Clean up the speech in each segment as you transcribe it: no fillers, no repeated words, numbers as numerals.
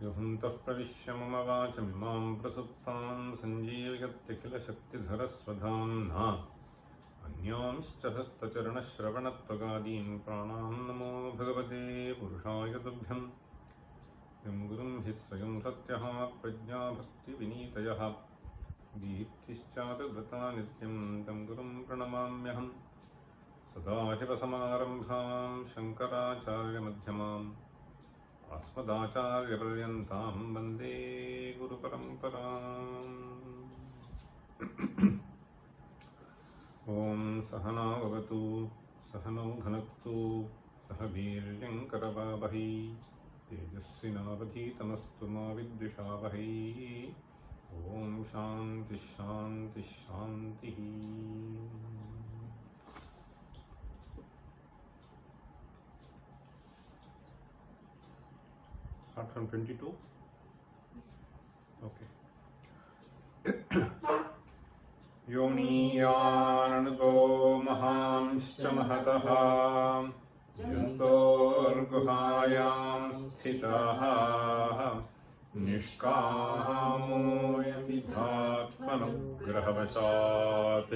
युहन्तः प्रविश्य मम वाचमिमां प्रसुप्तां सञ्जीवयत्यखिलशक्तिधरस्वधाम्ना अन्यांश्च हस्तचरणश्रवणत्वगादीन् प्राणान् नमो भगवते पुरुषाय तुभ्यं यं गुरुं हि स्वयं सत्यः प्रज्ञा भक्तिविनीतयः दीप्तिश्चातुर्वृता नित्यं तं गुरुं प्रणमाम्यहम् सदाशिवसमारम्भां शङ्कराचार्यमध्यमाम् अस्मदाचार्यपर्यन्तां वन्दे गुरुपरम्पराम्। ॐ सहना भवतु सहनौ भुनक्तु सह वीर्यं करवावहै तेजस्विनावधीतमस्तु मा विद्विषावहै। ॐ शान्ति शान्ति शान्तिः। Start from 22? Okay. योनीयाननुतो महांश्च महतः जन्तोर्गुहायां स्थिताः निष्कामो यतिधात्मनुग्रहवशात्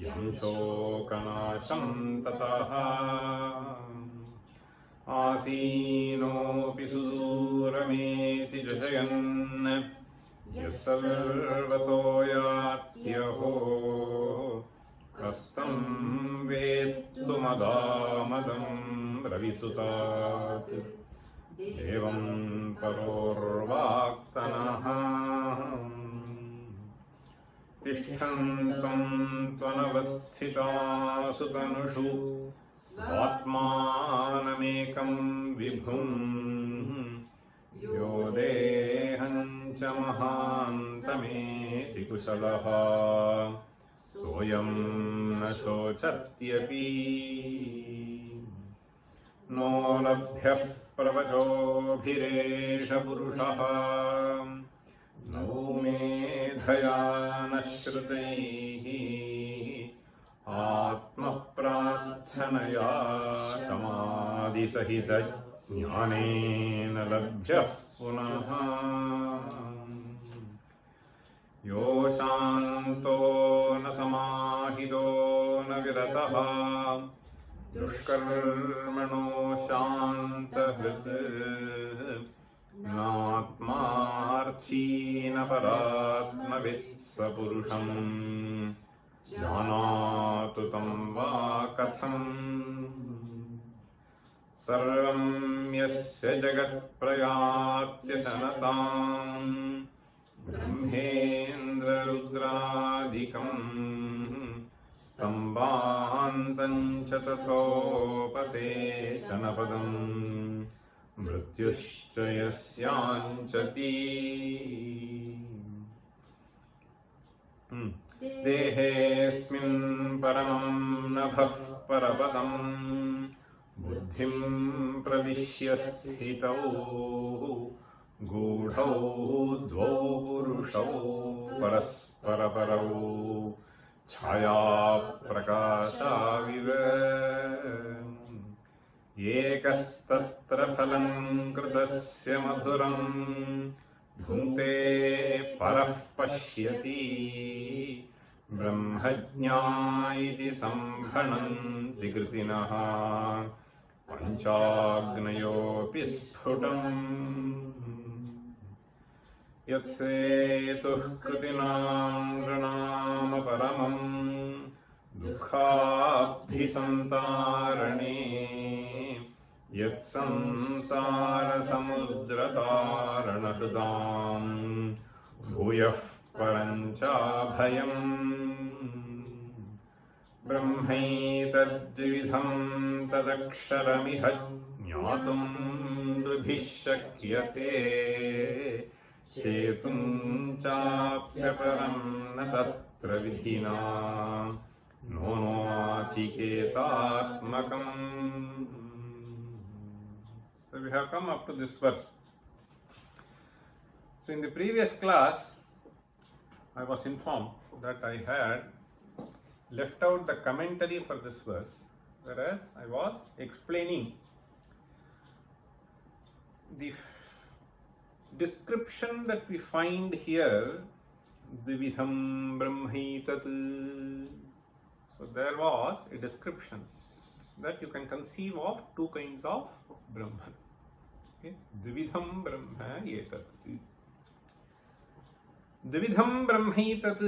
यं शोकनाशं ततः आसीनोऽपि सुदूरमेति जशयन् यः सर्वतो यात्यहो कस्तं वेत्तुमदामदं रविसुतात् देवं परोर्वाक्तनः तिष्ठन्तं त्वनवस्थितासु तनुषु स्वात्मानमेकं विभुं यो देहं च महान्तमेति कुशलः सोऽयं न शोचत्यपि नो लभ्यः प्रवचोभिरेष पुरुषः नौ मेधया न श्रुतैः आत्मप्रार्थनया समाधिसहित ज्ञानेन लभ्यः पुनः यो शान्तो न समाहितो न विरतः दुष्कर्मणो शान्तहृत् नात्मार्थी न परात्मवित् स पुरुषम् जानातु तं वा कथम् सर्वं यस्य जगत्प्रयात्यचनतां ब्रह्मेन्द्ररुद्रादिकं स्तम्भान्तं च तथोपसेचनपदं मृत्युश्च यस्याञ्चति देहेऽस्मिन् परमं नभः परपदम् बुद्धिं प्रविश्य स्थितौ गूढौ द्वौ पुरुषौ परस्परपरौ छायाप्रकाशाविव एकस्तत्र फलं कृतस्य मधुरं भुङ्क्ते परः पश्यति ब्रह्मज्ञा इति सम्भणन्ति कृतिनः पञ्चाग्नयोऽपि स्फुटम् यत्सेतुः कृतिनां नृणामपरमं दुःखाब्धिसन्तारणे यत्संसारसमुद्रतारणहृदां भूयः परञ्चाभयम् ब्रह्मैतद्विधं तदक्षरमिह ज्ञातुं नृभिः शक्यते चेतुं चाप्यपरं न तत्र विधिना no nachiketatmakam. So we have come up to this verse. So in the previous class, I was informed that I had left out the commentary for this verse, whereas I was explaining the description that we find here, Dvidham Brahmaitat. So there was a description that you can conceive of two kinds of Brahman. Okay? Dvidham Brahma Etat. Dvidham Brahmaitat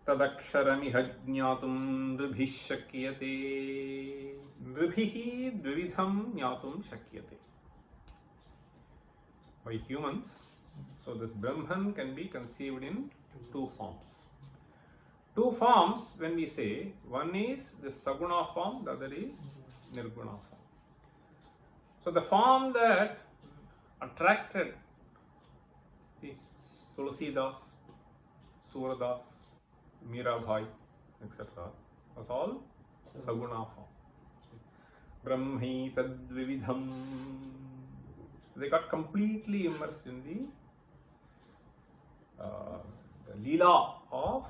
tadaksharamiha jnatum nribhih shakyate. Nribhih dvidham jnatum shakyate. By humans, so this Brahman can be conceived in two forms. Two forms when we say, one is the Saguna form, the other is Nirguna form. So the form that attracted Tulsidas, Suradas, Mirabai, etc. was all Saguna form. Brahmi tadvividham. They got completely immersed in the Leela of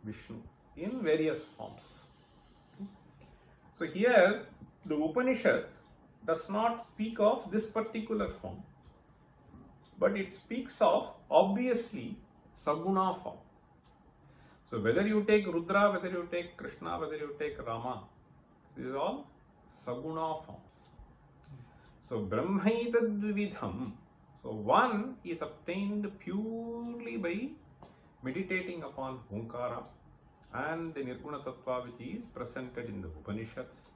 Vishnu in various forms. So here the Upanishad does not speak of this particular form, but it speaks of obviously Saguna form. So whether you take Rudra, whether you take Krishna, whether you take Rama, these are all Saguna forms. So Brahmaitadvidham, so one is obtained purely by meditating upon Omkara and the Nirguna Tattva which is presented in the Upanishads.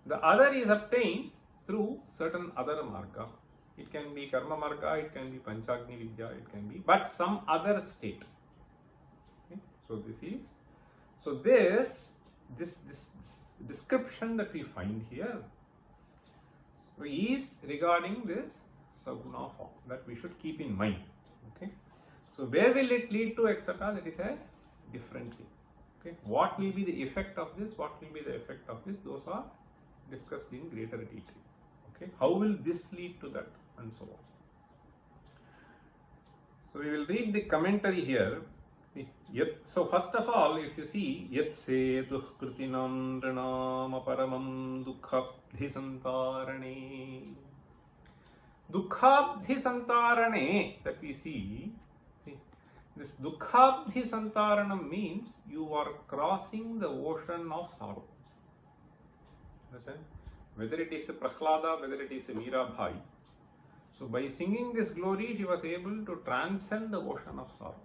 The other is obtained through certain other marga. It can be Karma marga, it can be Panchagni Vidya, it can be, but some other state. Okay? So this description that we find here is regarding this Saguna form that we should keep in mind. Okay? So where will it lead to, etc.? That is a different thing. Okay? What will be the effect of this? What will be the effect of this? Those are discussed in greater detail. Okay? How will this lead to that, and so on. So we will read the commentary here. So first of all, if you see, Yat setuh kritinam rinam aparamam dukhabdhi santarane. Dukhabdhi santarane that we see, this Dukhabdhi santaranam means you are crossing the ocean of sorrow. Understand? Whether it is a Prahlada, whether it is a Mirabai. So by singing this glory, she was able to transcend the ocean of sorrow.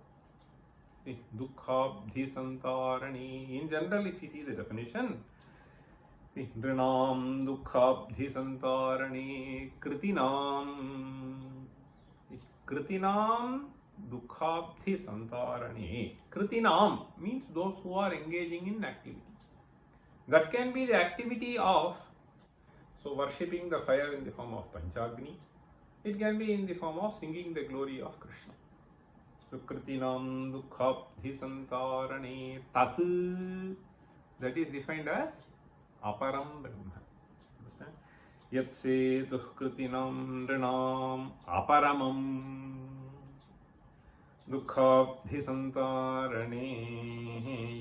Dukhabdhi santarani. In general, if you see the definition, Drinam dukhabdhi santarani kritinam. Kritinam dukhabdhi santarani. Kritinam means those who are engaging in activity. That can be the activity of worshipping the fire in the form of Panchagni. It can be in the form of singing the glory of Krishna. So kritinam dukhabdhi santarane tat, that is defined as aparam brahma. Understand? Yat setuh kritinam rinam aparamam dukhabdhi santarane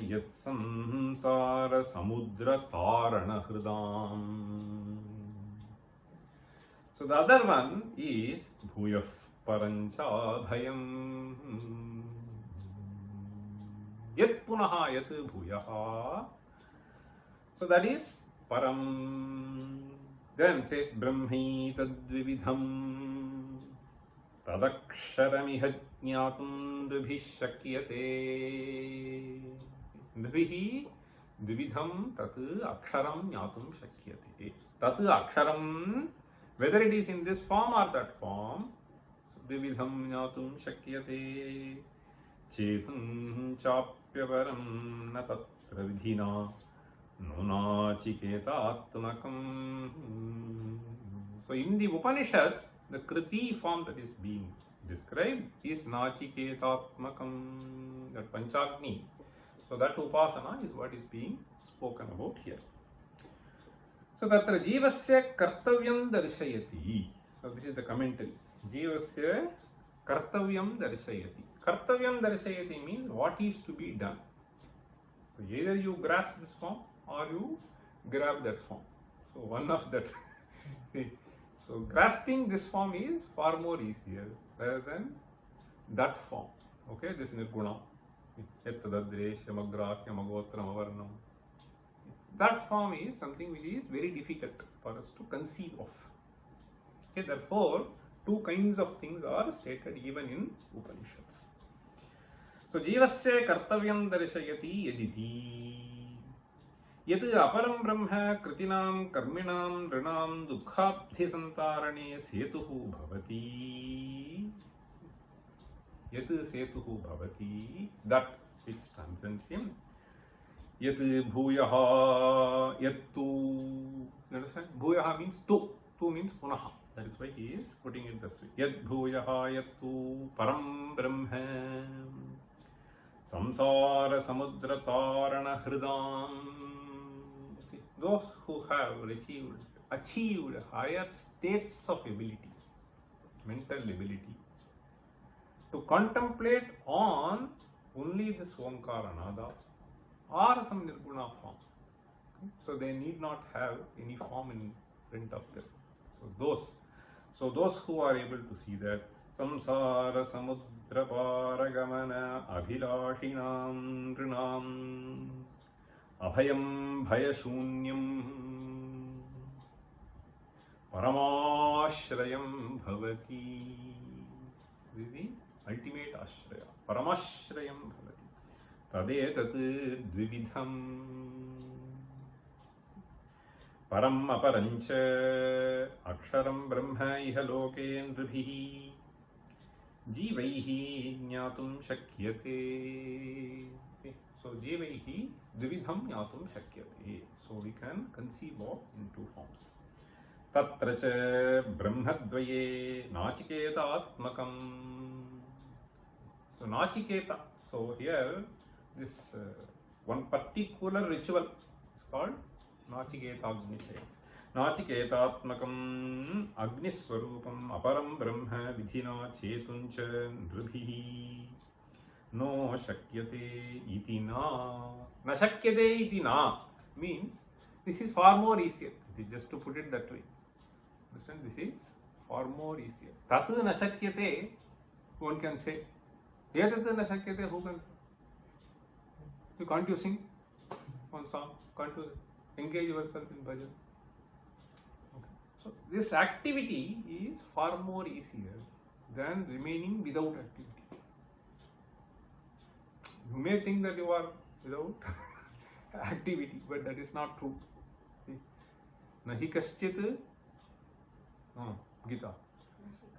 yat samsara samudra tarana hridam. So the other one is bhuyah parancha bhayam yat punaha yat bhuyah. So that is param. Then says brahmi tadvividham tadaksharamiha jnatum nribhih shakyate. Nribhih dvidham tat aksharam jnatum shakyate. Tat aksharam, whether it is in this form or that form, dvidham jnatum shakyate. Chetum chapyavaram na tatra vidhina no nachiketatmakam. So in the Upanishad, the Kriti form that is being described is nachiketatmakam, that Panchagni. So that upasana is what is being spoken about here. So tatra jivasya kartavyam darshayati. So this is the commentary. Jivasya kartavyam darshayati. Kartavyam darshayati means what is to be done. So either you grasp this form or you grab that form. So one of that. So grasping this form is far more easier rather than that form. Okay, this nirguna. That form is something which is very difficult for us to conceive of. Okay, therefore, two kinds of things are stated even in Upanishads. So, jivasya kartavyam darshayati yaditi. Yat aparam brahma kritinam karminam rinam dukhabdhi santarane setuhu bhavati. Yat setuhu bhavati, that which transcends him. Yat bhuyaha yattu. Understand? Bhuyaha means tu. Tu means punaha. That is why he is putting it this way. Yat bhuyaha yattu param brahma samsara samudra tarana hridam. Those who have achieved higher states of ability, mental ability, to contemplate on only this Omkara Nada or some Nirguna form. Okay? So they need not have any form in front of them. So those who are able to see that samsara samudra paragamana abhilashinam rinam abhayam bhayashunyam paramashrayam bhavati. This is the ultimate ashraya. Paramashrayam bhavati. Tadetat dvividham. Param aparancha aksharam brahma iha loke nribhihi jivaihi jnatum shakyate. So jivaihi dvividham jnatum shakyate. So we can conceive of in two forms. Tatra cha brahmadvaye nachiketatmakam. So nachiketa. So here this one particular ritual is called Nachiketagnisaya. Nachiketatmakam agniswarupam aparam brahma vidhina chetuncha nribhihi no shakyate iti na. Na shakyate iti na means this is far more easier. It is just to put it that way. Understand? This is far more easier. Tat na shakyate, one can say. Etat na shakyate, who can say? Can't you sing one song? Can't you engage yourself in bhajan? Okay. So this activity is far more easier than remaining without activity. You may think that you are without activity, but that is not true. Nahi kaschit, Gita.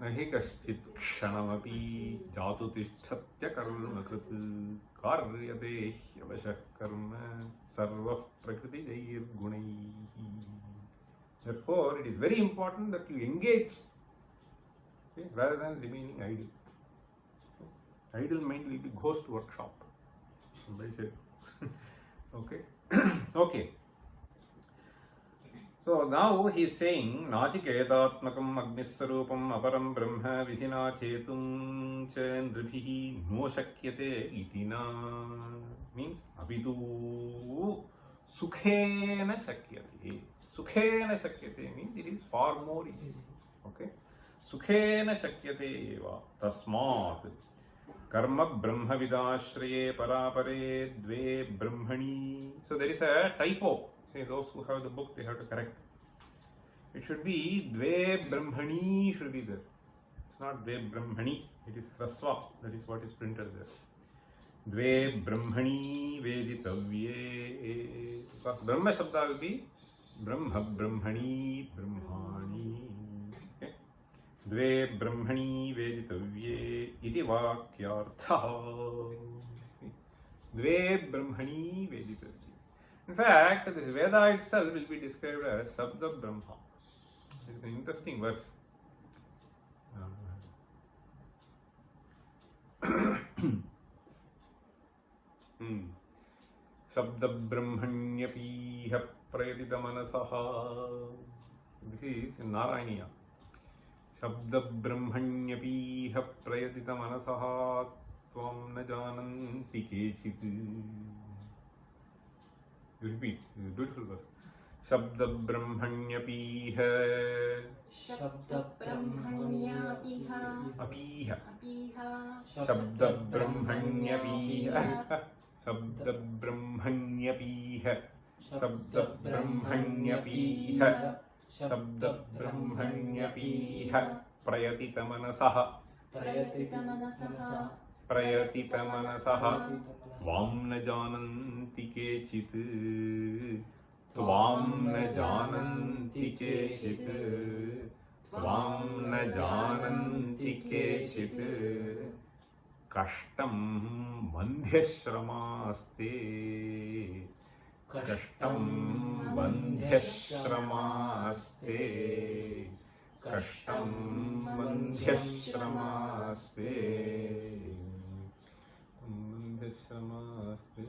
Nahi kaschit kshanamapi jatu tishthatya karma krit karyate hyavashah karma sarva prakriti jair gunai. Therefore, it is very important that you engage, okay, rather than remaining idle. Idle mind will be ghost workshop. Somebody said. Okay. Okay. So now he is saying Nachiketatmakam agnisarupam aparam brahma vidhina chetum cha nribhihi no shakyate iti na. Means apitu sukhena shakyate. Sukhena shakyate means it is far more easy. Okay. Sukhena shakyate eva tasmat karma brahma vidashraye parapare dve brahmani. So there is a typo. Say those who have the book, they have to correct. It should be dve brahmani should be there. It's not dve brahmani. It is rasva. That is what is printed there. Dve brahmani veditavye. Because brahma shabda will be brahma brahmani brahmani. Okay. Dve brahmani veditavye iti vakyartha. Dve brahmani veditavye. In fact, this Veda itself will be described as Sabda Brahma. It is an interesting verse. शब्द ब्रह्मण्यपीह प्रयतित मनसः. This is in Narayaniya. शब्द ब्रह्मण्यपीह प्रयतित मनसः त्वं न जानन्ति केचित्. Repeat. Beautiful verse. शब्द ब्रह्मण्यपीह. शब्द ब्रह्मण्यपीह. अपीह. अपीह. शब्द ब्रह्मण्यपीह. शब्द ब्रह्मण्यपीह. शब्द ब्रह्मण्यपीह. शब्द ब्रह्मण्यपीह प्रयतित मनसः. प्रयतित मनसः. प्रयतित मनसः त्वां न जानन्ति केचित्. त्वां न जानन्ति केचित्. त्वां न जानन्ति केचित्. कष्टं वन्ध्यश्रमास्ते. कष्टं वन्ध्यश्रमास्ते. कष्टं वन्ध्यश्रमास्ते. वन्ध्यश्रमास्ते.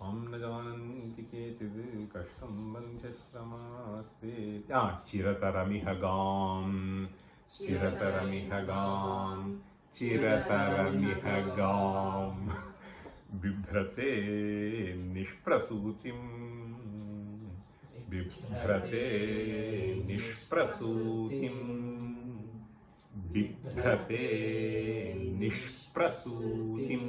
त्वां न जानन्ति केचित्. कष्टं वन्ध्यश्रमास्ते. चिरतरमिह गाम्. चिरतरमिह गाम्. चिरतरमिह गाम्. बिभ्रते निष्प्रसूतिम्. बिभ्रते निष्प्रसूतिम्. बिभ्रते निष्प्रसूतिम्.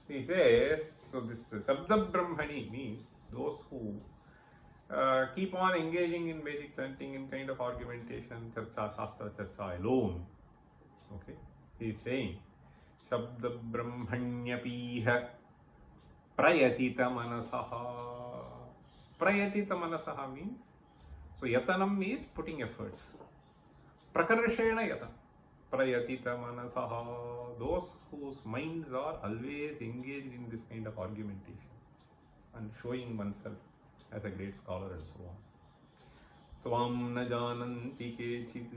He says, so this Sabda Brahmani means those who keep on engaging in Vedic chanting, in kind of argumentation, charcha, shastra charcha alone. Okay, he is saying Shabda Brahmanyapih Prayatita Manasaha. Prayatita Manasaha means, so Yatanam is putting efforts. Prakarshena Yatanam. Prayatita Manasaha, those whose minds are always engaged in this kind of argumentation and showing oneself as a great scholar and so on. Tvam na jananti kechit.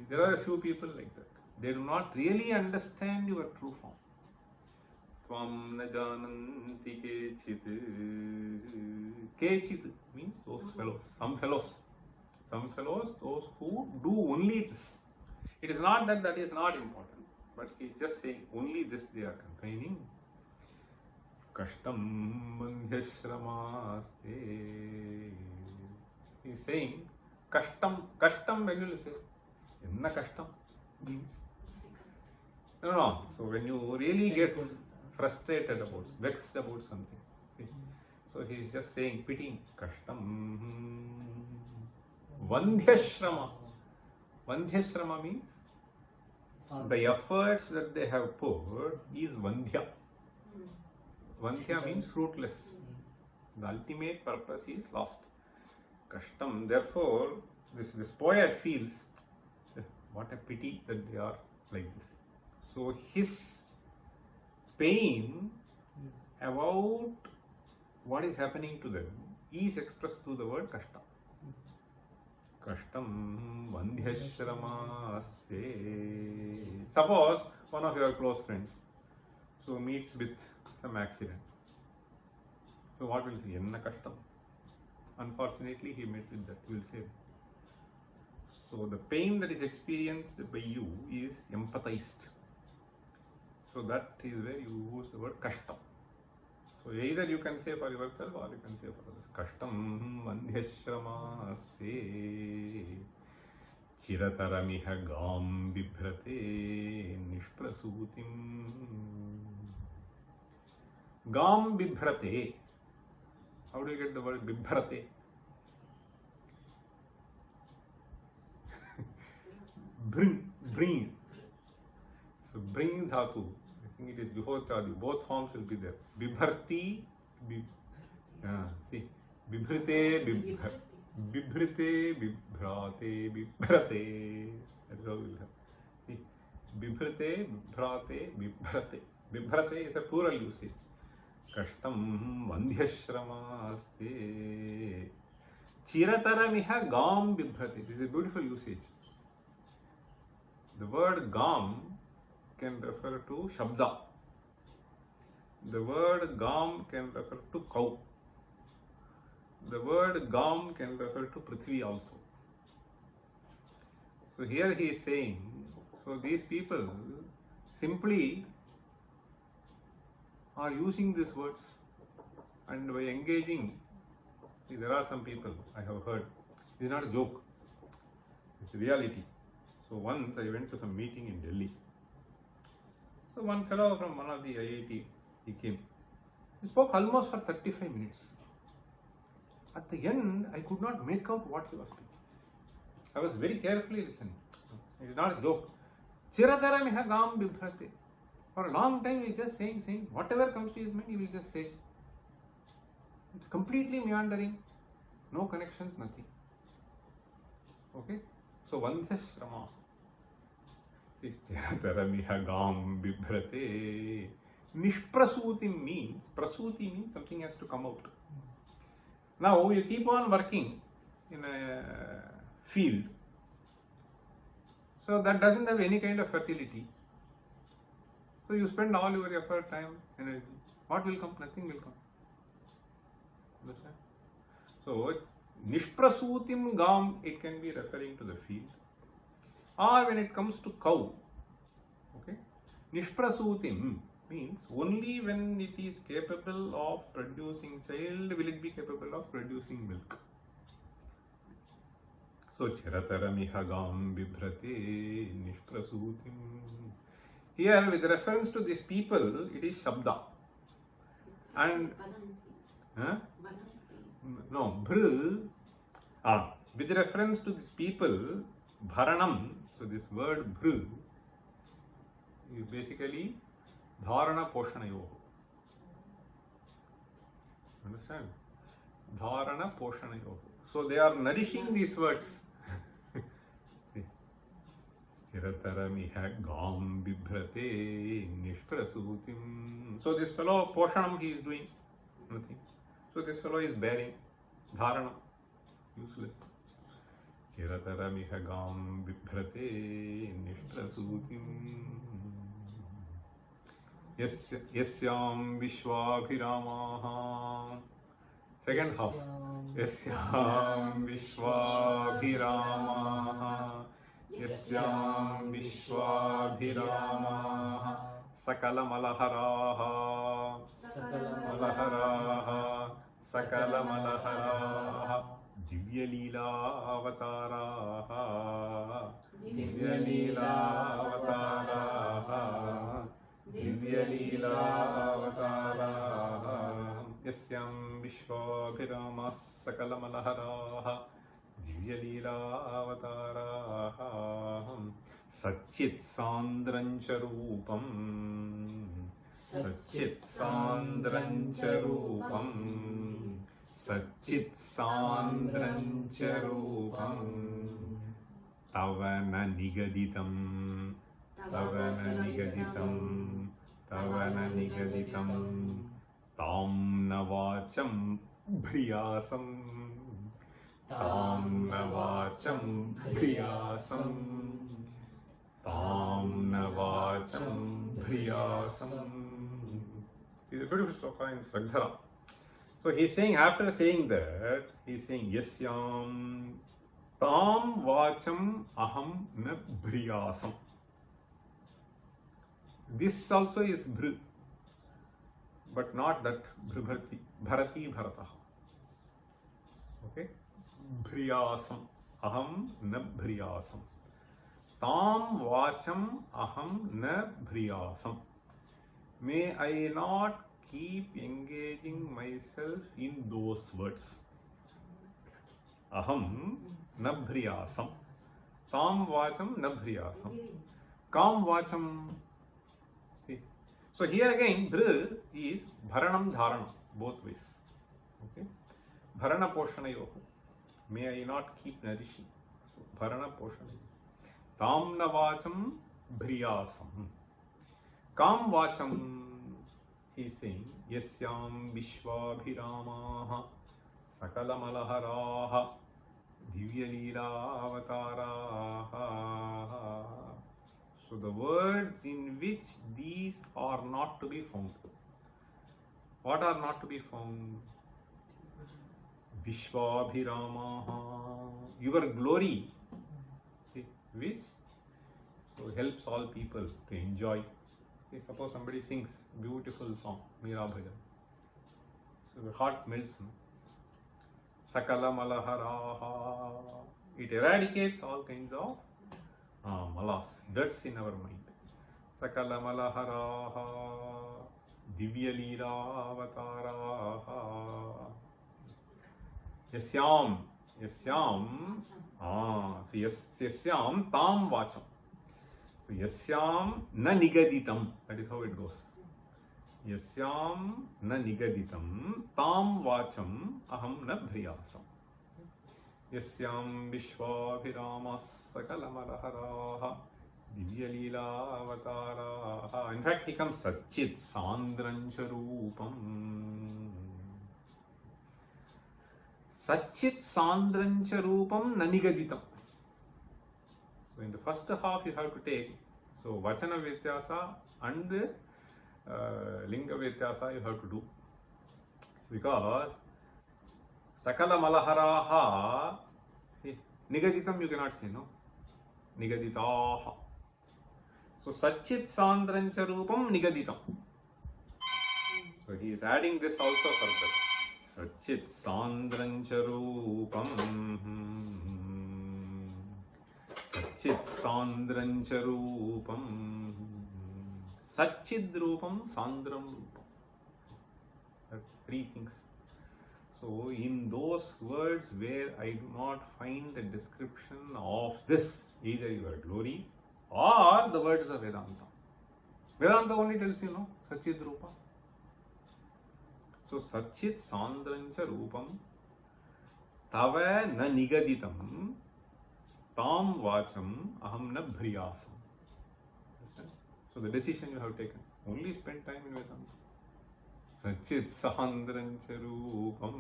There are a few people like that. They do not really understand your true form. Tvam na jananti kechit. Kechit means those fellows, some fellows. Some fellows, those who do only this. It is not that that is not important, but he is just saying only this they are complaining. Kashtam bandhyashramaste. He is saying kashtam. Kashtam when you will say, enna kashtam means. No. So when you really get frustrated about, vexed about something, see? So he is just saying, pitying. Kashtam vandhyashrama. Vandhyashrama means the efforts that they have put is vandhya. Vandhya means fruitless. The ultimate purpose is lost. Kashtam. Therefore, this poet feels what a pity that they are like this. So his pain about what is happening to them is expressed through the word kashtam. Kashtam vandhyashramaste. Suppose one of your close friends so meets with some accident. So what will he say? Enna kashtam. Unfortunately, he met with that. He will say. So the pain that is experienced by you is empathized. So that is where you use the word kashtam. So either you can say for yourself or you can say for others. Kashtam vandhyashramaste. Chirataramiha gam bibhrate nishprasutim. Gam bibhrate. How do you get the word bibhrate? Bring. So bring dhatu. I think it is Vihochadi. Both forms will be there. Bibharti. See. Bibhrate, bibhrate, bibhrate, bibhrate. That is how we will have. See. Bibhrate, bibhrate, bibhrate. Bibhrate is a plural usage. Kashtam vandhyashramaste. Chirataramiha gam bibhrate. This is a beautiful usage. The word gam can refer to shabda. The word Gam can refer to cow. The word Gam can refer to Prithvi also. So here he is saying, so these people simply are using these words, and by engaging, see, there are some people I have heard, it is not a joke, it's reality. So once I went to some meeting in Delhi. So one fellow from one of the IIT, he came. He spoke almost for 35 minutes. At the end, I could not make out what he was speaking. I was very carefully listening. It is not a joke. Chiratara gam bibhrate. For a long time, he is just saying, whatever comes to his mind, he will just say. It's completely meandering, no connections, nothing. Okay? So, Vandhya Shrama. Chiratara gam bibhrate. Nishprasuti means, prasuti means something has to come out. Now, you keep on working in a field, so that doesn't have any kind of fertility. So you spend all your effort, time, energy. What will come? Nothing will come. Understand? So Nishprasutim Gam, it can be referring to the field. Or when it comes to cow, okay, Nishprasutim means only when it is capable of producing child will it be capable of producing milk. So Chirataramiha bibhrate nishprasutim. Here with reference to these people, it is Shabda. And no, Bhru. With reference to these people, Bharanam, so this word Bhru is basically Dharana Poshanayo. Understand? Dharana Poshanayo. So they are nourishing these words. Chirataramiha gam bibhrate nishprasutim. So this fellow Poshanam he is doing nothing. So this fellow is bearing Dharana, useless. Chirataramiha gam bibhrate nishprasutim. Yasyam Vishwabhiramaha. Second half. Yasyam Vishwabhiramaha. Yasyam Vishwabhiramaha. Sakala Malaharaha. Sakala Malaharaha. Divya Leela Avataraha. Divya Leela Avataraha. Divya Leela Avataraha. Yasyam Vishwabhirama Sakala Malaharaha. Divya Leela Avataraha. Satchit Sandrancha Rupam. Satchit Sandrancha Rupam. Satchit Sandrancha Rupam. Tavana Nigaditam. Tavana Nigaditam. Tavana Nigaditam. Tam Navacham Bhriyasam. Tam Navacham Bhriyasam. Tam Navacham Bhriyasam. It's a beautiful sloka in Sraddhara. So he's saying, after saying that, he's saying, Yasyam Tam Vacham Aham Na Bhriyasam. This also is Bhru, but not that Bhribharati, Bharati Bharata. Okay? Bhriyasam. Aham na bhriyasam. Tam vacham aham na bhriyasam. May I not keep engaging myself in those words. Aham na bhriyasam. Tam vacham na bhriyasam. Kam vacham. See. So here again, Bhru is Bharanam Dharana, both ways. Okay? Bharana Poshanayo. May I not keep nourishing. So, Bharana Poshanayo. Tam Navacham Bhriyasam. Kam Vacham, he is saying, Yasyam Vishwabhiramaha Sakala Malaharaha Divya Leela Avataraha. So the words in which these are not to be found. What are not to be found? Vishwabhiramaha, your glory, see, which so helps all people to enjoy. See, suppose somebody sings beautiful song, Meera Bhajan, so your heart melts. No? Sakala malaharaha, it eradicates all kinds of malas, dirts in our mind. Sakala malaharaha, divya leela avataraha. Yasyam, yasyam tam vacham. So yasyam na nigaditam, that is how it goes. Yasyam na nigaditam tam vacham aham na bhriyasam. Yasyam vishwabhiramas sakalamalaharaha divya leela avataraha. In fact, he comes Satchit Sandrancha Rupam. Satchit Sandrancha Rupam Nanigaditam. So in the first half you have to take, so Vachana Vyathyasa and Linga Vyathyasa you have to do. Because Sakala Malaharaha, Nigaditam you cannot say, no? Nigaditaha. So Satchit Sandrancha Rupam Nigaditam. So he is adding this also further. Satchit Sandrancha Rupam. Satchit Sandrancha Rupam. Satchid Rupam, Sandram Rupam. That's three things. So in those words where I do not find a description of this, either your glory or the words of Vedanta. Vedanta only tells you, no, Satchid Rupa. So Satchit Sandrancha Rupam Tava na nigaditam tam vacham aham na bhriyasam. So the decision you have taken. Only spend time in Vedanta. Satchit Sandrancha Rupam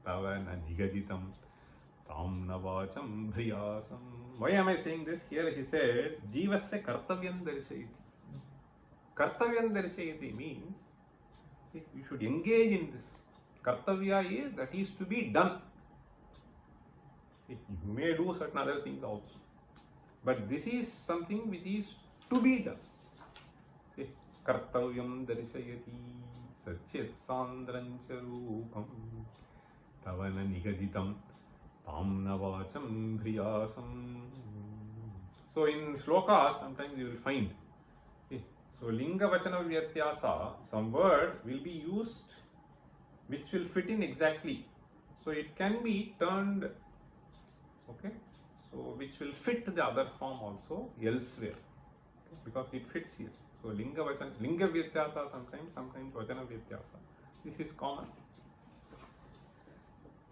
Tava na nigaditam tam na vacham bhriyasam. Why am I saying this? Here he said, Jivasya kartavyam darshayati. Kartavyam darshayati means you should engage in this. Kartavya is that is to be done. You may do certain other things also. But this is something which is to be done. Kartavyam darshayati Satchit Sandrancha Rupam Tavana nigaditam tam na vacham bhriyasam. So in shlokas sometimes you will find, so linga vachana vyathyasa, some word will be used which will fit in exactly. So it can be turned, okay, so which will fit the other form also elsewhere, okay, because it fits here. So linga vyathyasa sometimes vachana vyathyasa. This is common.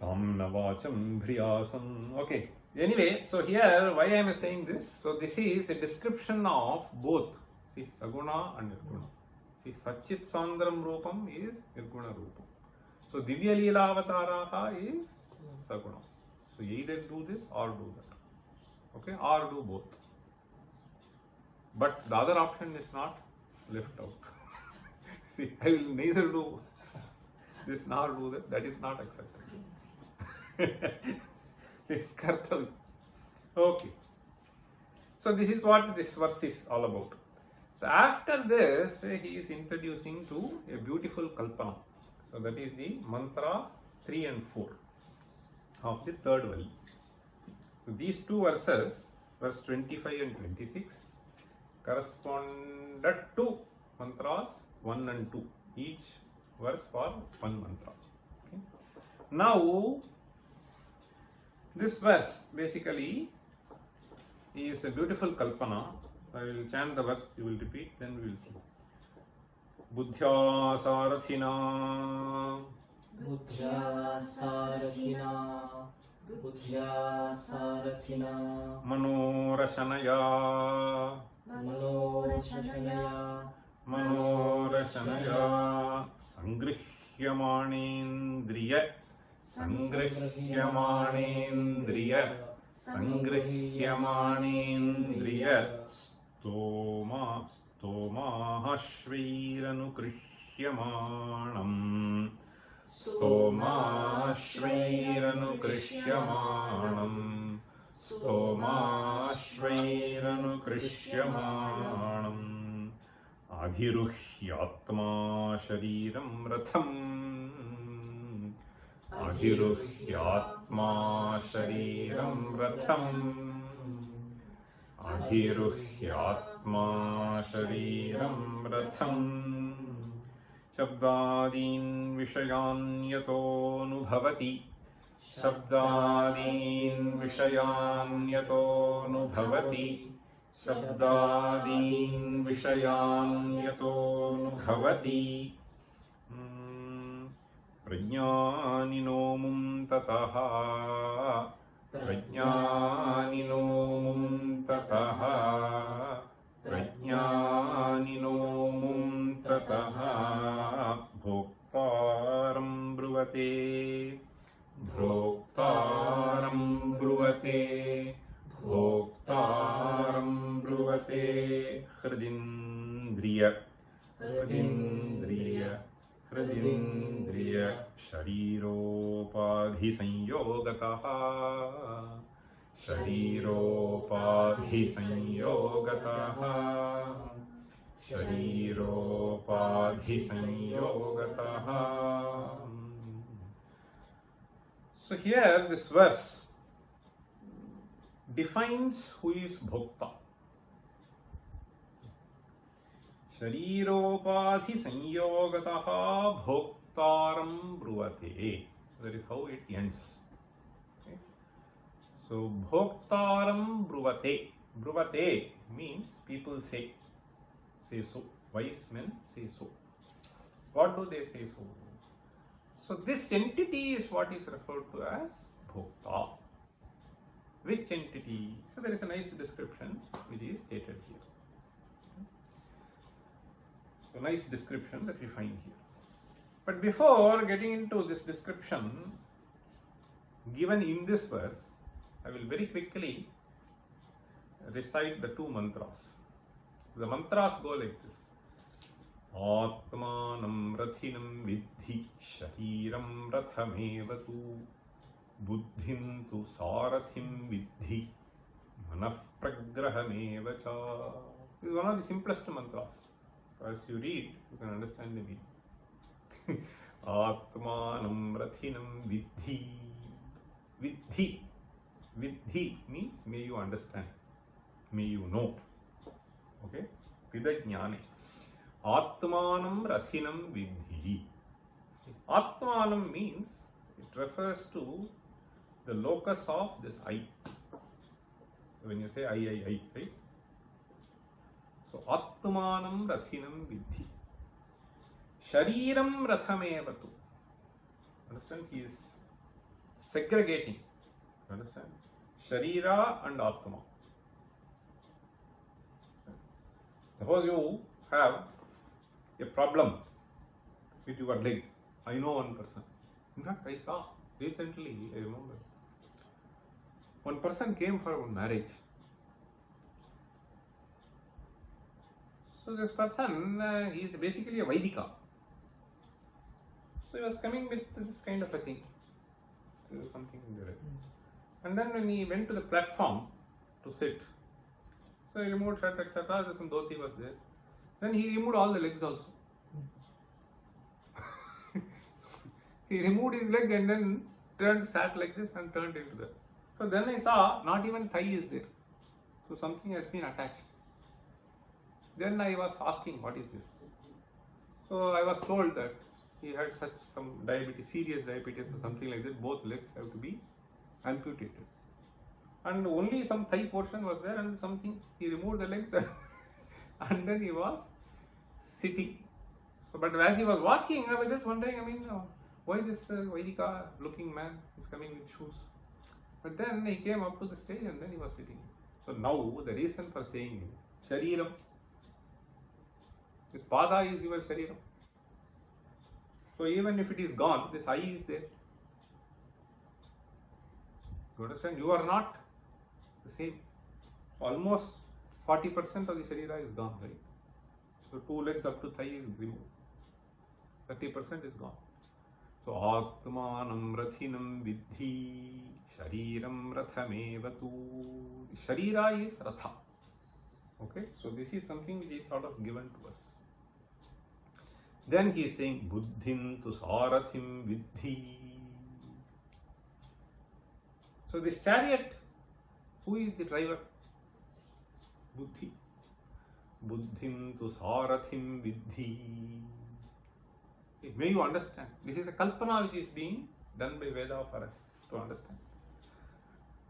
Tam na vacham bhriyasam. Okay. Anyway, so here why I am saying this? So this is a description of both. See, Saguna and Nirguna. See, Satchit Sandram Rupam is Nirguna Rupam. So Divya Leela Avataraha is Saguna. So either do this or do that. Okay, or do both. But the other option is not left out. See, I will neither do this nor do that. That is not acceptable. See, Kartavya. Okay. So this is what this verse is all about. So after this, he is introducing to a beautiful kalpana. So that is the mantra 3 and 4 of the third valley. So these two verses, verse 25 and 26, corresponded to mantras 1 and 2. Each verse for one mantra. Okay. Now, this verse basically is a beautiful kalpana. So I will chant the verse, you will repeat, then we will see. Buddhya sarathina Buddhya sarathina Manorashanaya Sangrihyamaneendriya Stoma Shveeranukrishya स्तोमाश्वैरनुकृष्यमाणम् स्तोमाश्वैरनुकृष्यमाणम् स्तोमाश्वैरनुकृष्यमाणम् अधिरुह्यात्मा शरीरं रथम् अधिरुह्यात्मा शरीरं रथम् अधिरुह्यात्मा शरीरं रथम् शब्दादीन् विषयान् यतोऽनुभवति शब्दादीन् विषयान् यतोऽनुभवति शब्दादीन् विषयान् यतोऽनुभवति प्रज्ञानिनो मुं ततः प्रज्ञानिनो मुं ततः प्रज्ञानिनो मुं ततः भोक्तारं ब्रुवते भोक्तारं ब्रुवते भोक्तारं ब्रुवते हृदिन्द्रिय हृदिन्द्रिय हृदिन्द्रिय शरीरोपाधिसंयोगतः शरीरोपाधिसंयोगतः शरीरोपाधिसंयोगतः. So here this verse defines who is Bhokta. Shariropadhi sanyogataha bhoktaram bruvate. That is how it ends. Okay. So bhoktaram bruvate. Bruvate means people say so. Wise men say so. What do they say so? So this entity is what is referred to as Bhokta. Which entity? So there is a nice description which is stated here. So nice description that we find here. But before getting into this description given in this verse, I will very quickly recite the two mantras. The mantras go like this. Atmanam rathinam vidhi shariram rathamevatu buddhim tu sarathim vidhi manah pragrahamevacha. This is one of the simplest mantras. So as you read, you can understand the meaning. Atmanam rathinam vidhi. Vidhi. Vidhi means may you understand, may you know. Okay? Vidajnane. Atmanam rathinam vidhi. Atmanam means it refers to the locus of this I. So when you say I, right? So Atmanam rathinam vidhi. Shariram rathamevatu. Understand? He is segregating. Understand? Sharira and Atma. Suppose you have a problem with your leg. I know one person. In fact, I saw recently, I remember. One person came for marriage. So this person is basically a Vaidika. So he was coming with this kind of a thing. So something in the red. And then when he went to the platform to sit, so he removed shirt, etc. Some dhoti was there. Then he removed all the legs also. He removed his leg and then sat like this and turned into that. So then I saw not even thigh is there. So something has been attached. Then I was asking, what is this? So I was told that he had some diabetes, serious diabetes or something like that. Both legs have to be amputated. And only some thigh portion was there and something, he removed the legs and then he was sitting. So, but as he was walking, I was just wondering, why this Vaidika looking man is coming with shoes? But then he came up to the stage and then he was sitting. So now the reason for saying it, Shariram, this Pada is your Shariram. So even if it is gone, this I is there. You understand? You are not the same. Almost 40% of the Sharira is gone, right? So two legs up to thigh is removed. 30% is gone. So Atmanam Rathinam Vidhi Shariram Rathamevatu. Sharira is Ratha. Okay, so this is something which is sort of given to us. Then he is saying Buddhin tu Sarathim Vidhi. So this chariot, who is the driver? Buddhi. Buddhin tu Sarathim Vidhi. May you understand? This is a kalpana which is being done by Veda for us to understand.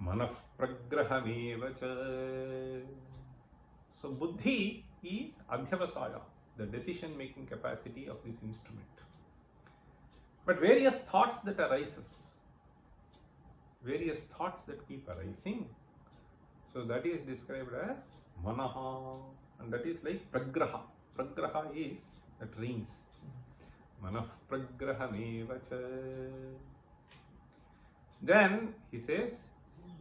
Manah pragrahamevacha. So buddhi is adhyavasaya, the decision making capacity of this instrument. But various thoughts that arises, various thoughts that keep arising, so that is described as manaha, and that is like pragraha. Pragraha is that reigns. Manah pragrahamevacha. Then he says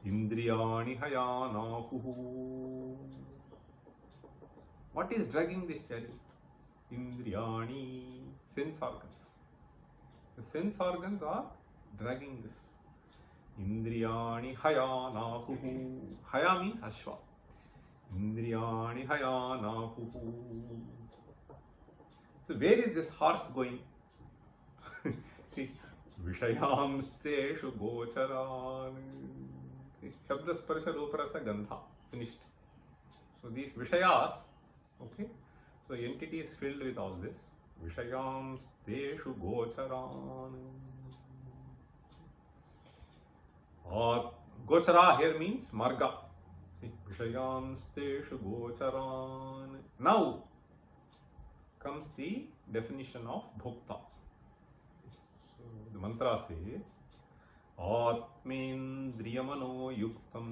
indriyani hayanahu. What is dragging this chariot? Indriyani, sense organs. The sense organs are dragging this. Indriyani hayanahu. Haya means ashwa. Indriyani hayanahu. So where is this horse going? See, Vishayamsteshu gocharan. Shabda sparsha ruparasa gandha. Finished. So these Vishayas, okay, so entity is filled with all this. Vishayamsteshu gocharan. Gochara here means marga. See, Vishayamsteshu gocharan. Now comes the definition of bhokta. So the mantra says Atmendriyamano yuktam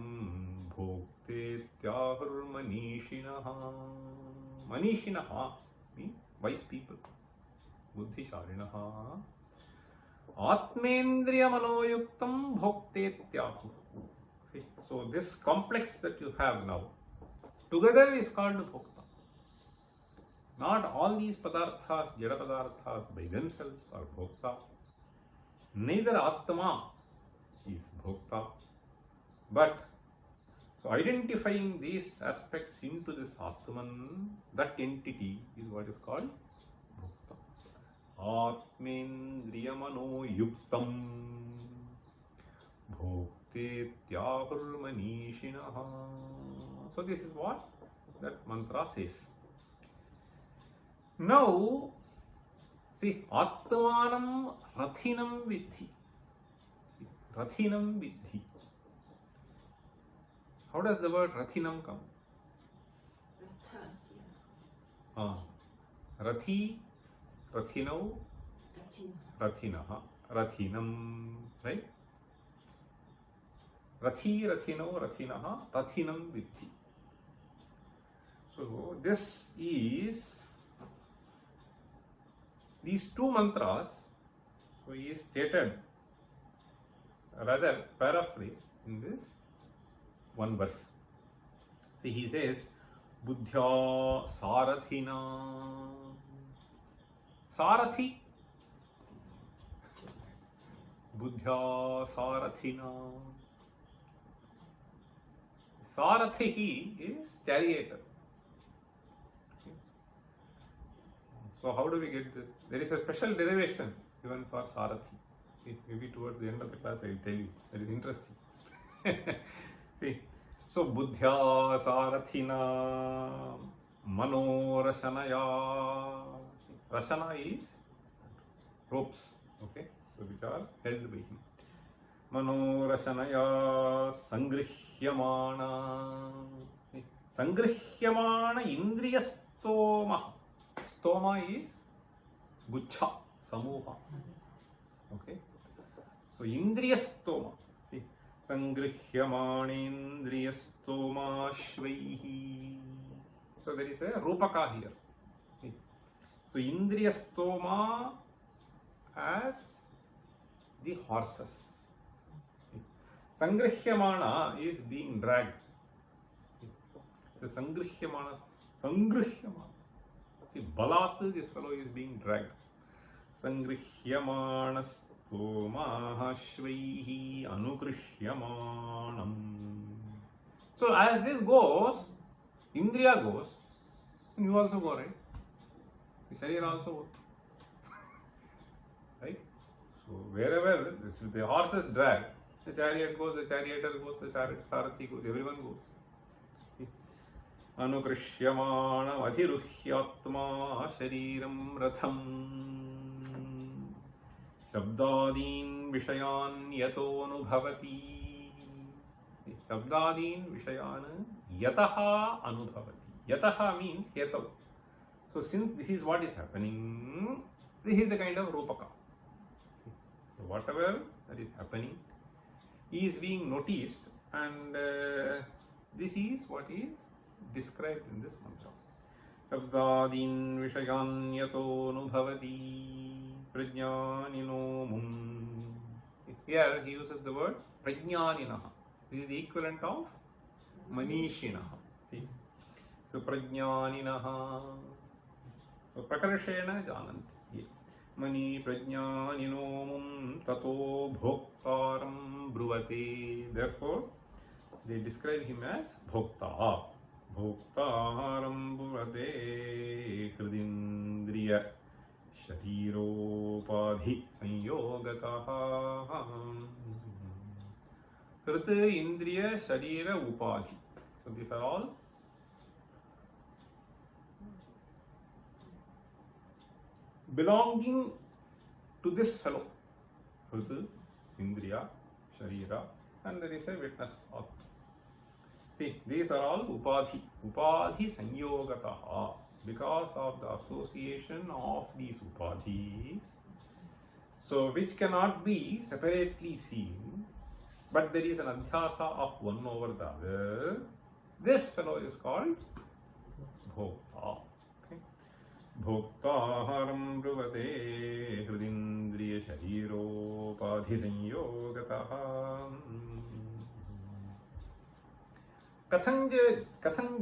bhokte tyahur manishinaha. Manishinaha means wise people. Buddhisharinaha. Atmendriyamano yuktam bhokte tyahur. So this complex that you have now together is called bhokta. Not all these padarthas, jada padarthas by themselves are bhokta. Neither Atma is bhokta. But, so identifying these aspects into this Atman, that entity is what is called bhokta. Atmendriyamano yuktam bhokte tyahur manishinaha. So this is what that mantra says. Now, see, Atmanam Rathinam Vidhi. Rathinam Vidhi. How does the word Rathinam come? Rathi, Rathinau, Rathinaha, Rathinam, right? Rathi, Rathinau, Rathinaha, Rathinam Vidhi. So, this is these two mantras, so he is stated, rather paraphrased in this one verse. See, he says, Buddhya Sarathina. Sarathi. Buddhya Sarathina. Sarathihi is charioteer. So how do we get this? There is a special derivation given for Sarathi. See, maybe towards the end of the class I will tell you. That is interesting. See, so Buddhya Sarathina Mano Rashanaya. Rashana is ropes, okay, so which are held by him. Mano Rashanaya Sangrihyamana. Sangrihyamana Indriyastoma. Stoma is Gucha, Samuha. Okay. So Indriyastoma. Sangrihyamani-indriyastoma shvaihi. So there is a Rupaka here. So Indriyastoma as the horses. Sangrihyamana is being dragged. So Sangrihyamana. See, Balat, this fellow is being dragged. Sangrihyamanastomaha anukrishyamanam. So as this goes, Indriya goes, you also go, right? The Sharira also goes. Right? So wherever the horses drag, the chariot goes, the charioteer goes, the sarathi goes, everyone goes. Anukrishyamana adhiruhyatma shariram ratham shabdadin vishayan yato anubhavati. Shabdadin vishayan yataha anubhavati. Yataha means yatav. So since this is what is happening, this is the kind of rupaka. So whatever that is happening is being noticed, and this is what is described in this mantra. Shabdadin vishayan yato anubhavati prajnanino mum. Here he uses the word prajnaninaha. This is the equivalent of manishinaha. See? So prajnaninaha. So prakarshena jananti. Mani prajnanino mum tato bhoktaram bruvate. Therefore, they describe him as bhokta. Bhoktaram bruvate hridindriya shariropadhi sanyogataha. Hrita indriya sharira upadhi. So these are all belonging to this fellow. Hrita, indriya, sharira, and there is a witness of. See, these are all upadhi. Upadhi sanyogataha. Because of the association of these upadhis, so which cannot be separately seen, but there is an adhyasa of one over the other. This fellow is called bhokta. Okay? Bhoktaharam bruvate hridindriya shariropadhi sanyogataha. Kathan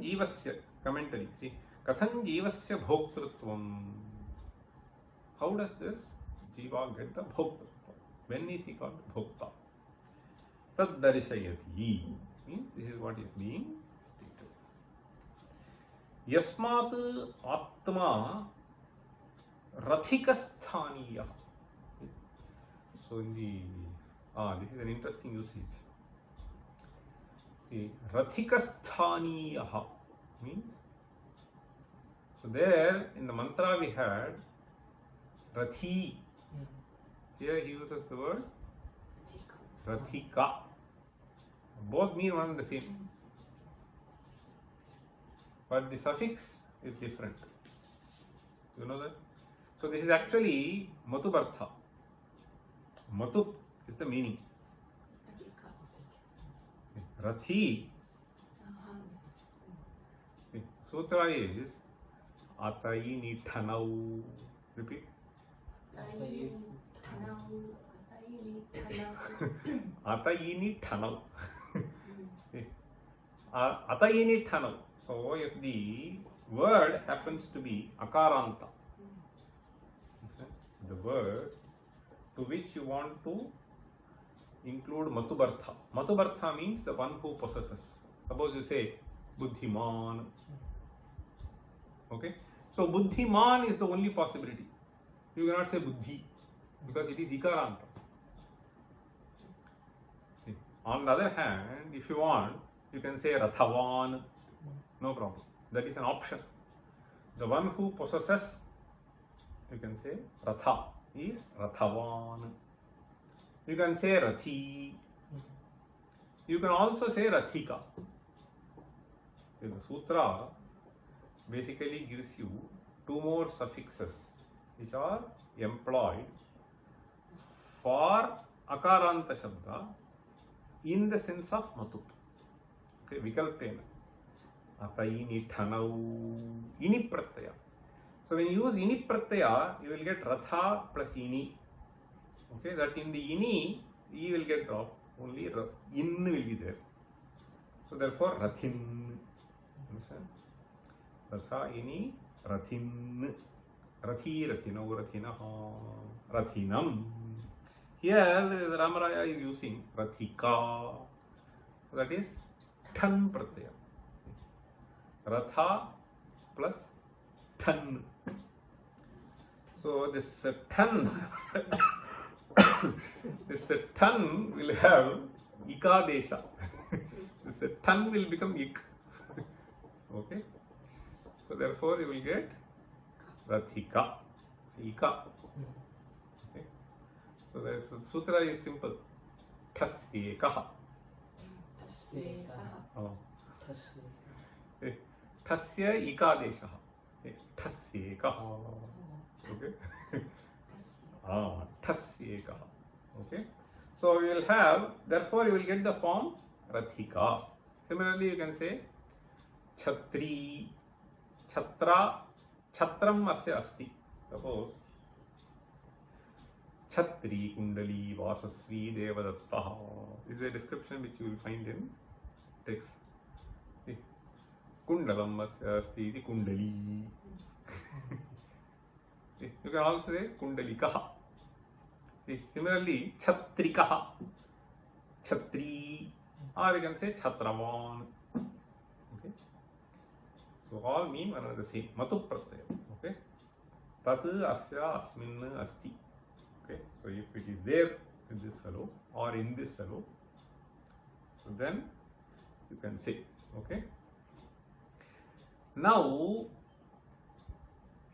jivasya, commentary. See, Kathan jivasya bhoktritvam. How does this jiva get the bhoktritvam? When is he called bhokta? Tad darishayati. Means this is what is being stated. Yasmat atma rathikasthaniya. So in the this is an interesting usage. The rathikasthaniya means, so there in the mantra we had rathi. Here he uses the word rathika. Both mean one and the same, but the suffix is different. You know that? So this is actually matubartha. Matu is the meaning. Rathi. Sutra is atayini thanau. Repeat. Atayini thanau. Atayini thanau. So if the word happens to be akaranta, the word to which you want to include matubartha. Matubartha means the one who possesses. Suppose you say buddhiman. Okay? So buddhiman is the only possibility. You cannot say buddhi because it is ikaranta. On the other hand, if you want, you can say rathavan. No problem. That is an option. The one who possesses, you can say ratha is rathavan. You can say rathi. You can also say rathika. The sutra basically gives you two more suffixes which are employed for akaranta shabda in the sense of matut. Okay, vikalpena. Atayini thanau. Ini pratyaya. So when you use ini pratyaya, you will get ratha plus ini. Okay, that in the ini, e will get dropped. Only in will be there. So therefore, rathin. Understand? Ratha ini, rathin. Rathi, Rathino, Rathinaha, Rathinam. Here Ramaraya is using Rathika. That is Than Pratyaya. Ratha plus Than. So this Than, this Than will have Ikadesha. This Than will become Ik. Okay. So therefore you will get Rathika. Ika. Okay. So the sutra is simple. Tasyekaha. Oh. Tasya Ikadeshaha. Tasyekaha. Okay. Tasyekaha. Okay. So we will have, therefore you will get the form Rathika. Similarly, you can say Chhatri, Chhatra, Chhatram asya asti. Suppose Chhatri Kundali Vasasvi Devadatta. This is a description which you will find in text. See, Kundalam asya asti iti Kundali. See, you can also say Kundalikaha. See, similarly, Chhatrikaha, Chhatri, or you can say Chhatravan. Okay. So all mean one and the same. Matu pratyaya. Okay. Tat asya asmin asti. Okay. So if it is there in this fellow or in this fellow, so then you can say. Okay. Now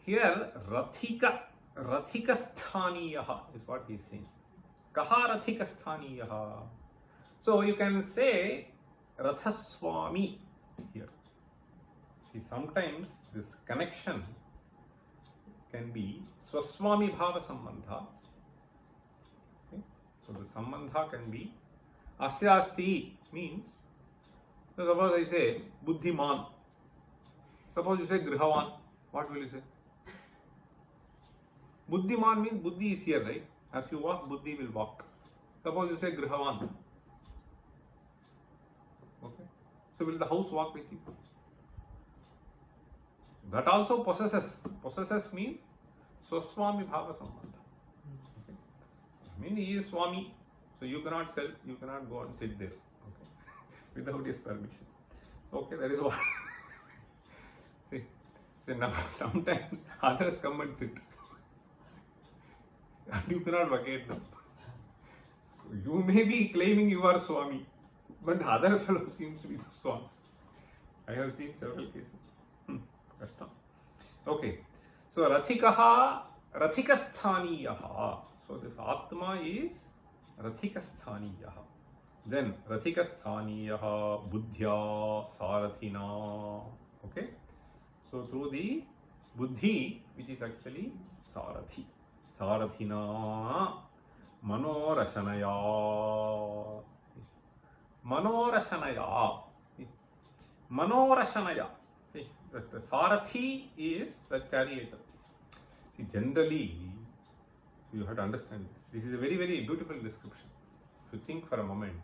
here Rathika, Rathikasthaniyaha is what he is saying. Kaha Rathikasthaniyaha. So you can say Rathaswami here. See, sometimes this connection can be Swaswami Bhava Sambandha. Okay? So the Sambandha can be Asyasti means, so suppose I say Buddhiman. Suppose you say Grihavan. What will you say? Buddhiman means Buddhi is here, right? As you walk, Buddhi will walk. Suppose you say Grihavan. Okay. So will the house walk with you? That also possesses. Possesses means Swaswami Bhava Sambandha. Okay. I mean he is Swami. So you cannot sell, you cannot go and sit there. Okay. Without his permission. Okay, that is what. See, now sometimes others come and sit. And you cannot vacate them. So you may be claiming you are Swami, but the other fellow seems to be the Swami. I have seen several cases. Okay. So Rathikaha, Rathikasthaniyaha. So this Atma is Rathikasthaniyaha. Then Rathikasthaniyaha Buddhya Sarathina. Okay. So through the Buddhi, which is actually Sarathi. Sarathina Manorashanaya. Manorashanaya. Manorashanaya. See, the Sarathi is the charioteer. See, generally, you have to understand this is a very, very beautiful description. If you think for a moment,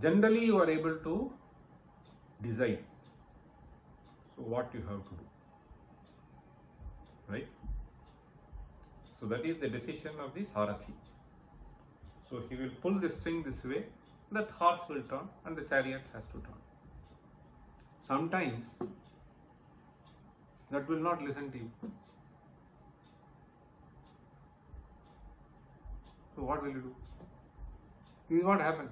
generally you are able to decide. So, what you have to do. Right? So that is the decision of the Sarathi. So he will pull the string this way, that horse will turn and the chariot has to turn. Sometimes that will not listen to you. So what will you do? This is what happens.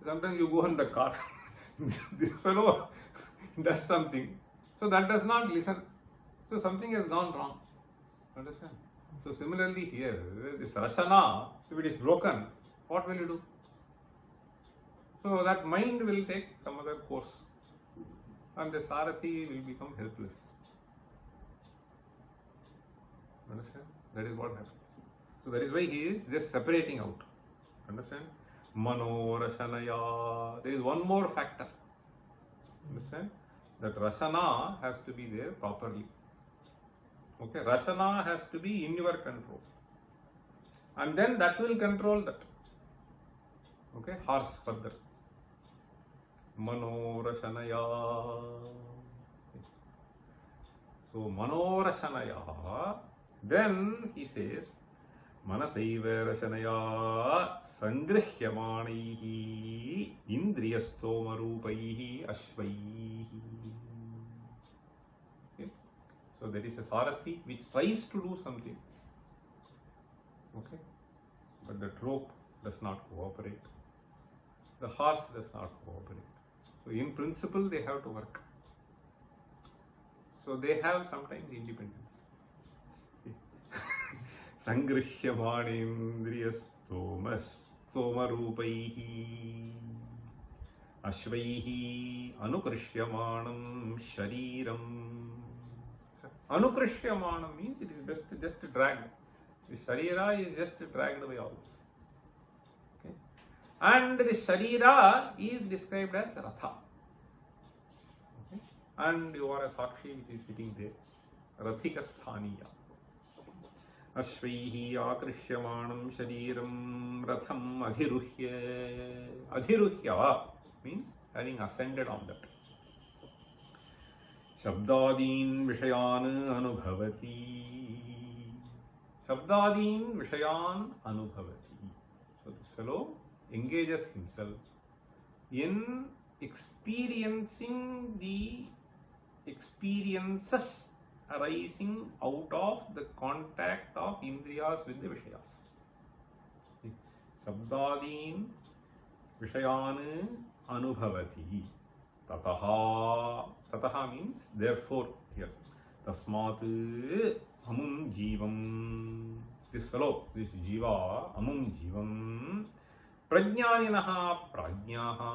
Sometimes you go in the car, this fellow does something, so that does not listen. So something has gone wrong. Understand? So similarly here, this Rasana, if it is broken, what will you do? So that mind will take some other course and the Sarathi will become helpless. Understand? That is what happens. So that is why he is just separating out. Understand? Manorashanaya. There is one more factor. Understand? That Rasana has to be there properly. Okay, Rasana has to be in your control. And then that will control that. Okay, horse further. Manorashanaya. So Manorashanaya. Then he says, Manasaiva Rashanaya Sangrihyamanihi Indriyastomarupaihi Ashvaihi. Okay. So there is a Sarathi which tries to do something. Okay. But the trope does not cooperate. The horse does not cooperate. So in principle they have to work. So they have sometimes independence. Sangrihyamanindriyastomarupaihi Ashvaihi Anukrishyamanam Shariram. Anukrishyamanam means it is just dragged. The Sharira is just dragged by all this. Okay. And the Sharira is described as Ratha. Okay. And you are a Sakshi which is sitting there. Rathika Sthaniya. Ashvaihi Akrishyamanam Shariram Ratham Adhiruhya. Adhiruhya means having ascended on that. Shabdadin Vishayan Anubhavati. Shabdadin Vishayan Anubhavati. So this fellow engages himself in experiencing the experiences arising out of the contact of Indriyas with the Vishayas. Shabdadin Vishayan Anubhavati. Tataha. Tataha means therefore. Yes. Tasmat Amum Jivam. This fellow, this Jiva, Amum Jivam. Prajnaninaha Prajnaha.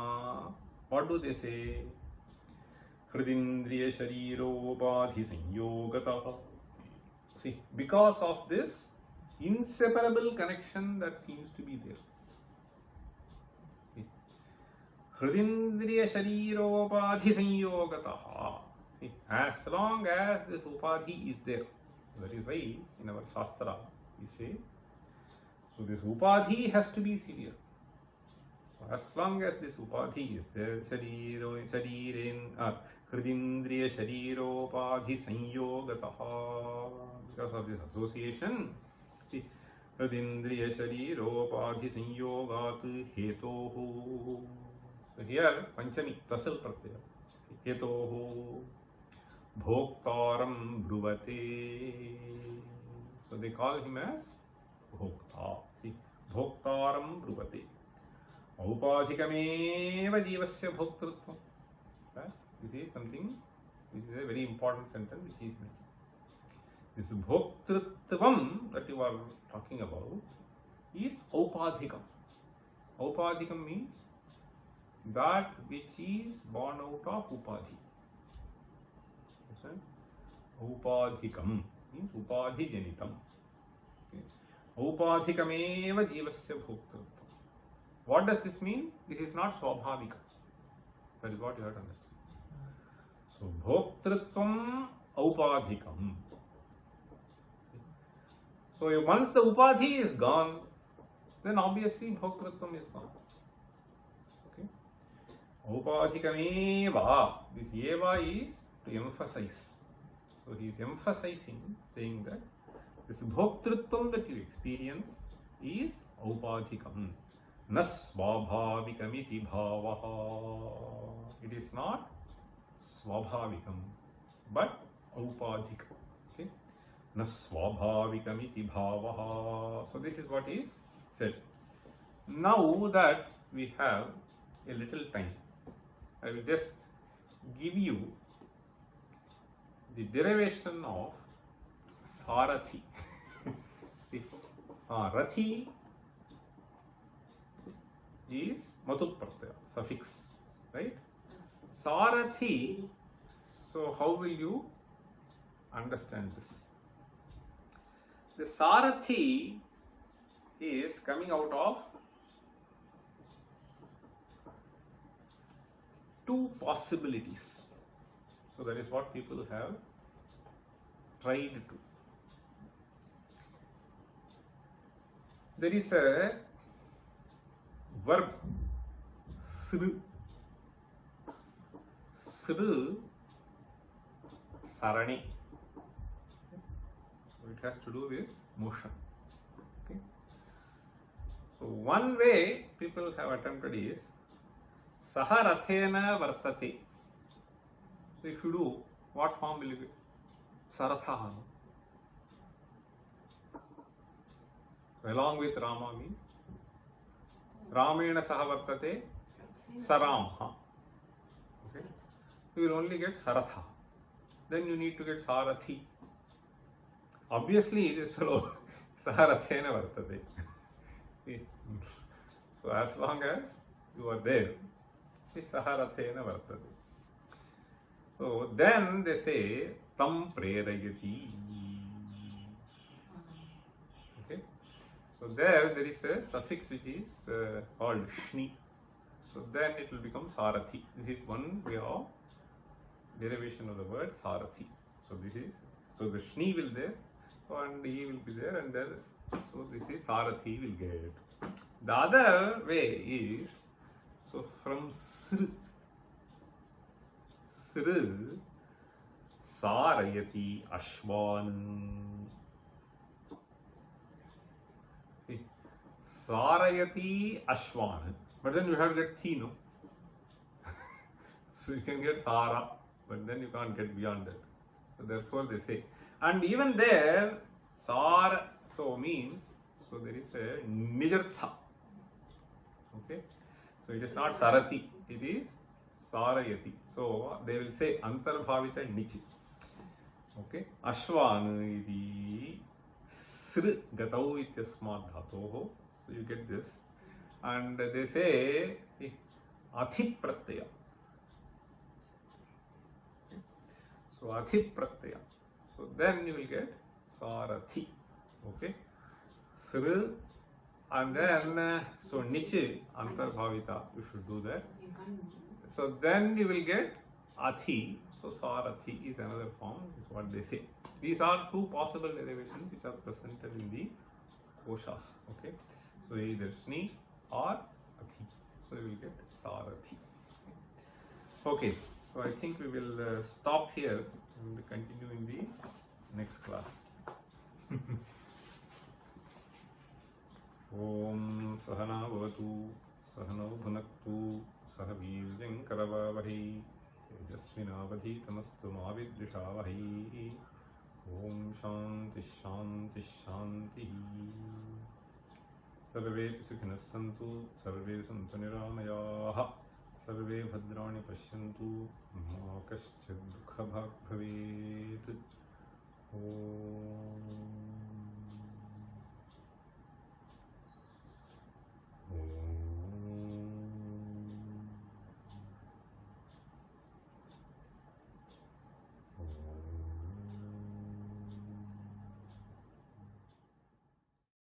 What do they say? Hridindriya Sharirobadhi Sanyogataha. See, because of this inseparable connection that seems to be there. Hridindriya Sharirobadhi Sanyogataha. As long as this upadhi is there, that is why in our Shastra we say, so this upadhi has to be severe. So as long as this upadhi is there, Hridindriya Sharirobadhi Sanyogataha, because of this association, see, Hridindriya Sharirobadhi Sanyogat Hetohu. So here Panchami, Tasil Pratyaya. Hetohu Bhoktaram Bruvate. So they call him as Bhokta. See, Bhoktaram Bruvate. Aupadhikameva Jivasya Bhoktritvam. This is something which is a very important sentence which is mentioned. This Bhoktritvam that you are talking about is Aupadhikam. Aupadhikam means that which is born out of Upadhi. Upadhikam means Upadhi Janitam. Upadhikameva Jivasya Bhoktritvam. What does this mean? This is not Swabhavika. That is what you have to understand. So, Bhoktritvam Upadhikam. So, once the Upadhi is gone, then obviously Bhoktritvam is gone. Okay. Upadhikameva. This Eva is to emphasize. So, he is emphasizing, saying that this Bhoktritvam that you experience is Upadhikam. Na Swabhavikamiti Bhavaha. It is not Swabhavikam, but Upadhikam. Okay. Na Swabhavikamiti Bhavaha. So this is what is said. Now that we have a little time, I will just give you the derivation of Sarathi. Rathi is Matut Pratyaya, suffix, right? Sarathi, so how will you understand this? The Sarathi is coming out of two possibilities. So that is what people have tried to. There is a verb, sru. Sru, sarani. It has to do with motion. Okay. So one way people have attempted is Saha Rathena Vartate. So if you do, what form will you get? Saratha. So along with Rama means Ramena Saha Vartate Saramha. Okay. You will only get Saratha. Then you need to get Sarathi. Obviously, this fellow Sarathena Vartate. So as long as you are there, Saharathena Vartate. So then they say Tam Prerayati. Okay. So there is a suffix which is called Shni. So then it will become Sarathi. This is one way of derivation of the word Sarathi. So the Shni will there, and he will be there, and then so this is Sarathi will get. The other way is, so from Sr Sarayati Ashwan. See, Sarayati Ashwan. But then you have to get Thi, no? So you can get Sara, but then you can't get beyond that. So therefore they say. And even there, Sar so means, so there is a Nijartha. Okay? So it is not Sarati, it is Sarayati. So they will say Antarbhavita Nichi. Okay? Ashvan iti Sr Gatau ityasmat dhatoho. So you get this. And they say Athi Pratyaya. So Athi Pratyaya. So then you will get Sarathi. Okay? Sr and then so Nichi Antarbhavita, you should do that. So then you will get Athi. So Sarathi is another form, is what they say. These are two possible derivations which are presented in the koshas. Okay? So either Shni or Athi. So you will get Sarathi. Okay, so I think we will stop here and continue in the next class. Om Sahana Bhavatu Sahano Bhunaktu Sahavirjam Karavavahi Tejasvinavadhi Tamastu Mavidvishavahi. Om Shanti Shanti Shanti. Sarve Sukhinas Santu Sarve Santu Niramayaha Sarve Bhadrani Pashyantu Ma Kaschid Dukha Bhag Bhavet. Om